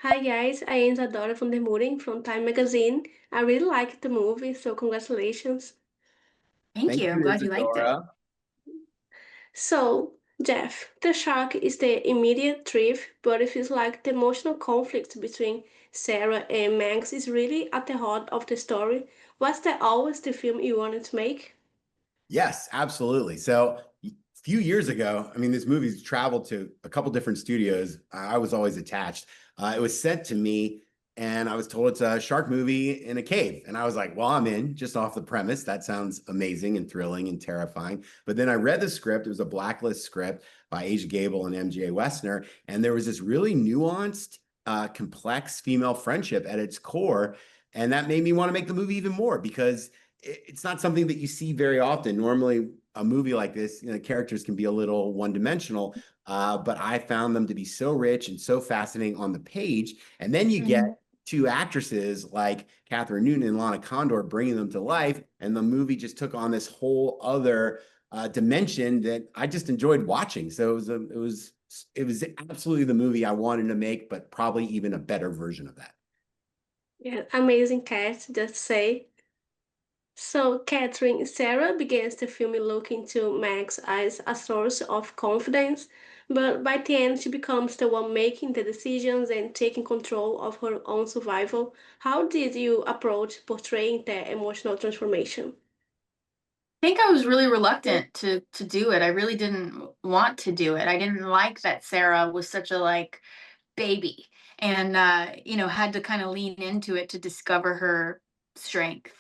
Hi guys, I am Isadora from Wandermurem from Time Magazine. I really liked the movie, so congratulations. Thank Thank you. I'm you, glad you liked it. Isadora. So, Jeff, the shark is the immediate threat, but it feels like the emotional conflict between Sara and Max is really at the heart of the story. Was that always the film you wanted to make? Yes, absolutely. So a few years ago, I mean, this movie's traveled to a couple different studios. I was always attached. It was sent to me, and I was told it's a shark movie in a cave. And I was like, well, I'm in just off the premise. That sounds amazing and thrilling and terrifying. But then I read the script. It was a blacklist script by Asia Gable and MJ Westner. And there was this really nuanced, complex female friendship at its core. And that made me want to make the movie even more because it's not something that you see very often. Normally, a movie like this, characters can be a little one-dimensional, but I found them to be so rich and so fascinating on the page. And then you get Mhm. two actresses like Kathryn Newton and Lana Condor bringing them to life, and the movie just took on this whole other dimension that I just enjoyed watching. So it was absolutely the movie I wanted to make, but probably even a better version of that. Yeah, amazing cast, just say. So, Kathryn, Sarah begins the film looking to Max as a source of confidence, but by the end, she becomes the one making the decisions and taking control of her own survival. How did you approach portraying the emotional transformation? I think I was really reluctant to do it. I really didn't want to do it. I didn't like that Sarah was such a baby and had to kind of lean into it to discover her strength.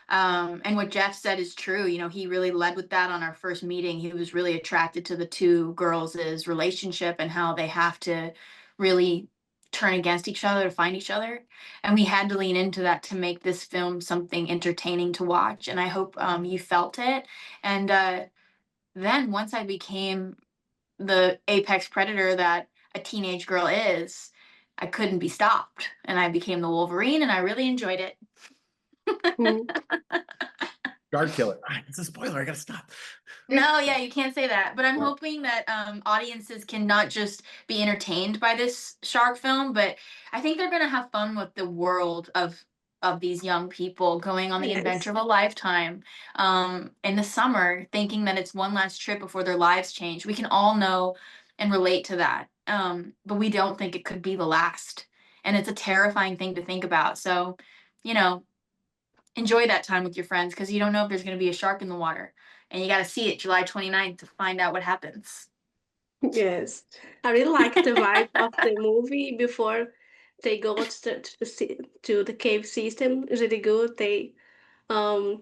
And what Jeff said is true. He really led with that on our first meeting. He was really attracted to the two girls' relationship and how they have to really turn against each other to find each other. And we had to lean into that to make this film something entertaining to watch. And I hope you felt it. And then once I became the apex predator that a teenage girl is, I couldn't be stopped. And I became the Wolverine and I really enjoyed it. Hmm. Guard killer. It's a spoiler. I gotta stop. No, yeah, you can't say that. But I'm Well, hoping that audiences can not just be entertained by this shark film, but I think they're gonna have fun with the world of these young people going on the adventure Yes. of a lifetime in the summer, thinking that it's one last trip before their lives change. We can all know and relate to that, but we don't think it could be the last, and it's a terrifying thing to think about. So, you know, enjoy that time with your friends because you don't know if there's going to be a shark in the water. And you got to see it July 29th to find out what happens. Yes. I really like the vibe of the movie before they go to the cave system. It's really good.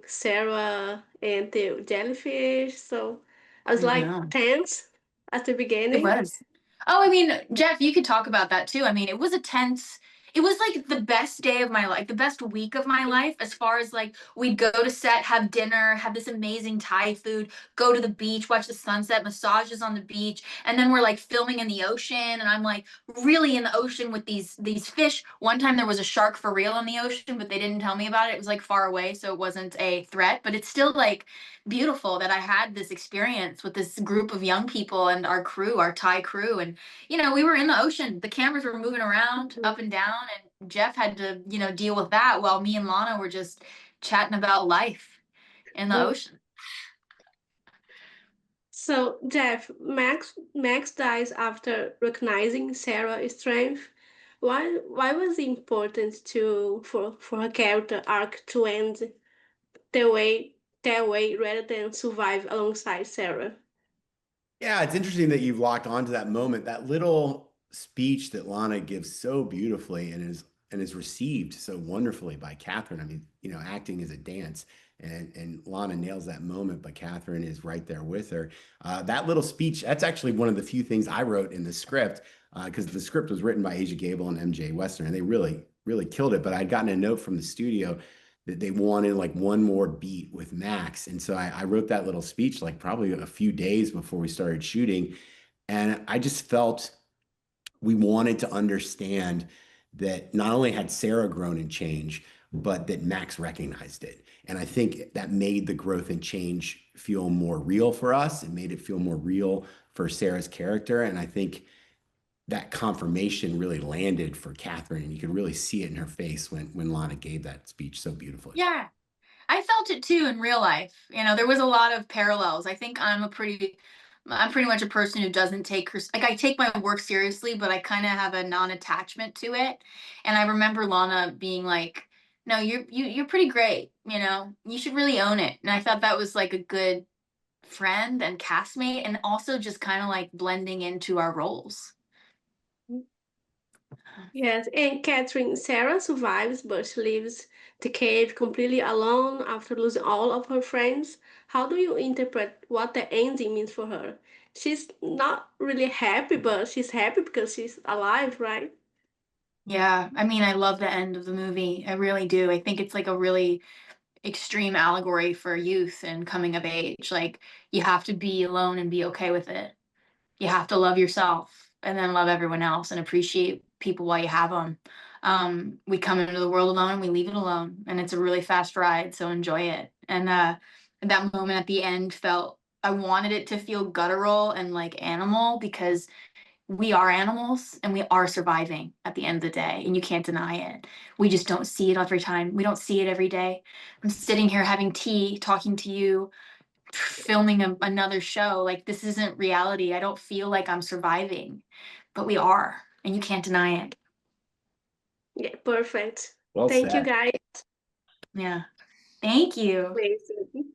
Sarah and the jellyfish. So I was like Mhm. tense at the It beginning. was. Oh, I mean, Jeff, you could talk about that too. I mean, it was a tense, it was like the best day of my life, the best week of my life, as far as we'd go to set, have dinner, have this amazing Thai food, go to the beach, watch the sunset, massages on the beach, and then we're filming in the ocean, and I'm really in the ocean with these fish. One time there was a shark for real in the ocean, but they didn't tell me about it. It was far away, so it wasn't a threat, but it's still beautiful that I had this experience with this group of young people and our crew, our Thai crew. And, we were in the ocean. The cameras were moving around up and down, and Jeff had to, deal with that while me and Lana were just chatting about life in the Mm. ocean. So Jeff, Max dies after recognizing Sarah's strength. Why was it important for her character arc to end their way their way rather than survive alongside Sarah? yeah, it's interesting that you've locked onto that moment. That little speech that Lana gives so beautifully and is received so wonderfully by Kathryn. I mean, acting is a dance, and Lana nails that moment, but Kathryn is right there with her. That little speech, that's actually one of the few things I wrote in the script, because the script was written by Asia Gable and MJ Westner, and they really, really killed it. But I'd gotten a note from the studio that they wanted one more beat with Max. And so I wrote that little speech probably a few days before we started shooting. And I just felt we wanted to understand that not only had Sarah grown and changed, but that Max recognized it. And I think that made the growth and change feel more real for us. It made it feel more real for Sarah's character. And I think that confirmation really landed for Kathryn, and you could really see it in her face when Lana gave that speech so beautifully. Yeah, I felt it too in real life. You know, there was a lot of parallels. I think I'm pretty much a person who doesn't take her, like, I take my work seriously, but I kind of have a non-attachment to it. And I remember Lana being like, no, you're pretty great, you know, you should really own it. And I thought that was like a good friend and castmate, and also just kind of like blending into our roles. Yes, and Catherine, Sarah survives, but she leaves the cave completely alone after losing all of her friends. How do you interpret what the ending means for her? She's not really happy, but she's happy because she's alive, right? Yeah, I mean, I love the end of the movie. I really do. I think it's like a really extreme allegory for youth and coming of age. Like, you have to be alone and be okay with it. You have to love yourself and then love everyone else and appreciate people while you have them. We come into the world alone and we leave it alone, and it's a really fast ride, so enjoy it. And that moment at the end felt, I wanted it to feel guttural and like animal, because we are animals and we are surviving at the end of the day, and you can't deny it. We just don't see it every time. We don't see it every day. I'm sitting here having tea, talking to you, filming another show. Like, this isn't reality. I don't feel like I'm surviving, but we are, and you can't deny it. Yeah, perfect. Well Thank you, said. guys. Yeah. Thank you. Amazing.